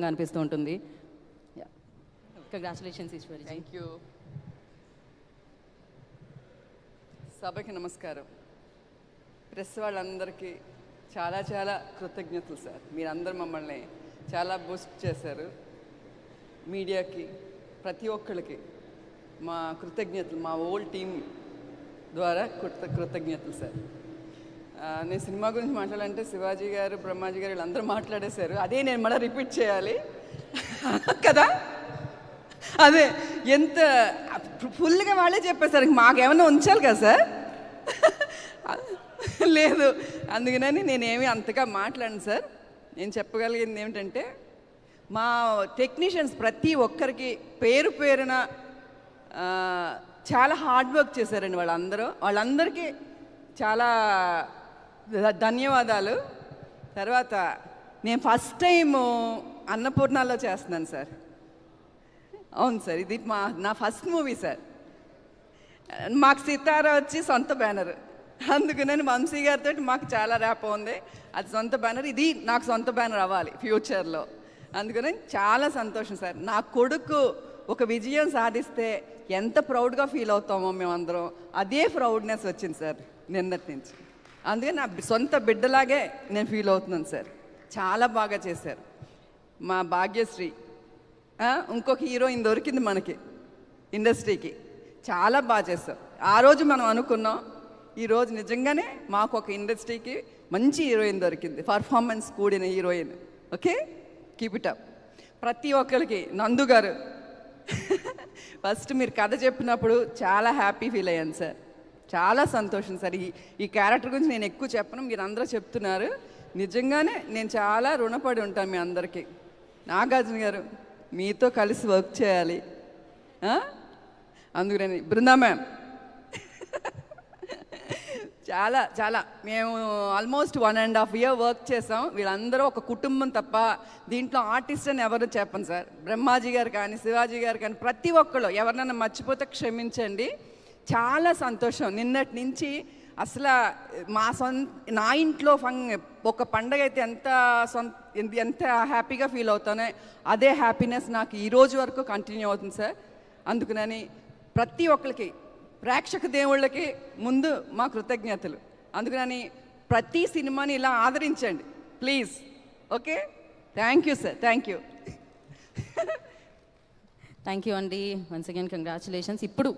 అనిపిస్తూ ఉంటుంది. Congratulations Eshwari. Thank you. సభకి నమస్కారం. ప్రెస్ వాళ్ళందరికీ చాలా చాలా కృతజ్ఞతలు సార్. మీరందరూ మమ్మల్ని చాలా బూస్ట్ చేశారు. మీడియాకి ప్రతి ఒక్కరికి మా కృతజ్ఞతలు, మా ఓల్డ్ టీం ద్వారా కృతజ్ఞతలు సార్. నేను సినిమా గురించి మాట్లాడాలంటే శివాజీ గారు, బ్రహ్మాజీ గారు వీళ్ళందరూ మాట్లాడేశారు. అదే నేను మళ్ళీ రిపీట్ చేయాలి కదా. అదే ఎంత ఫుల్గా వాళ్ళే చెప్పేశారు, మాకేమన్నా ఉంచాలి కదా సార్. లేదు, అందుకని నేనేమి అంతగా మాట్లాడను సార్. నేను చెప్పగలిగింది ఏమిటంటే మా టెక్నీషియన్స్ ప్రతి ఒక్కరికి పేరు పేరున చాలా హార్డ్ వర్క్ చేశారండి. వాళ్ళందరికీ చాలా ధన్యవాదాలు. తర్వాత నేను ఫస్ట్ టైము అన్నపూర్ణలో చేస్తున్నాను సార్. అవును సార్, ఇది నా ఫస్ట్ మూవీ సార్. మాకు సితారా వచ్చి సొంత బ్యానర్, అందుకని వంశీ గారితో మాకు చాలా ర్యాప్ ఉంది. అది సొంత బ్యానర్, ఇది నాకు సొంత బ్యానర్ అవ్వాలి ఫ్యూచర్లో. అందుకని చాలా సంతోషం సార్. నా కొడుకు ఒక విజయం సాధిస్తే ఎంత ప్రౌడ్గా ఫీల్ అవుతామో మేమందరం, అదే ప్రౌడ్నెస్ వచ్చింది సార్ నిన్నటి నుంచి. అందుకని నా సొంత బిడ్డలాగే నేను ఫీల్ అవుతున్నాను సార్. చాలా బాగా చేశారు. మా భాగ్యశ్రీ ఇంకొక హీరోయిన్ దొరికింది మనకి ఇండస్ట్రీకి, చాలా బాగా చేస్తాం. ఆ రోజు మనం అనుకున్నాం, ఈరోజు నిజంగానే మాకు ఒక ఇండస్ట్రీకి మంచి హీరోయిన్ దొరికింది, పర్ఫార్మెన్స్ కూడిన heroine. Okay, keep it up. ప్రతి ఒక్కరికి నందు గారు ఫస్ట్ మీరు కథ చెప్పినప్పుడు చాలా హ్యాపీ ఫీల్ అయ్యాను సార్. చాలా సంతోషం సార్. ఈ క్యారెక్టర్ గురించి నేను ఎక్కువ చెప్పను, మీరు అందరూ చెప్తున్నారు. నిజంగానే నేను చాలా రుణపడి ఉంటాను మీ అందరికీ. నాగార్జున గారు, మీతో కలిసి వర్క్ చేయాలి. అందుకని బృందా మ్యామ్ చాలా చాలా మేము ఆల్మోస్ట్ 1.5 year వర్క్ చేసాం. వీళ్ళందరూ ఒక కుటుంబం తప్ప దీంట్లో ఆర్టిస్ట్ అని ఎవరు చెప్పను సార్. బ్రహ్మాజీ గారు కానీ, శివాజీ గారు కానీ, ప్రతి ఒక్కళ్ళు ఎవరినైనా మర్చిపోతే క్షమించండి. చాలా సంతోషం. నిన్నటి నుంచి అసలు నా ఇంట్లో ఒక పండగ అయితే ఎంత హ్యాపీగా ఫీల్ అవుతానో అదే హ్యాపీనెస్ నాకు ఈ రోజు వరకు కంటిన్యూ అవుతుంది సార్. అందుకని ప్రతి ఒక్కరికి, ప్రేక్షక దేవుళ్ళకి ముందు మా కృతజ్ఞతలు. అందుకని ప్రతి సినిమాని ఇలా ఆదరించండి please. Okay, thank you sir. Thank you అండి. Once again congratulations. ఇప్పుడు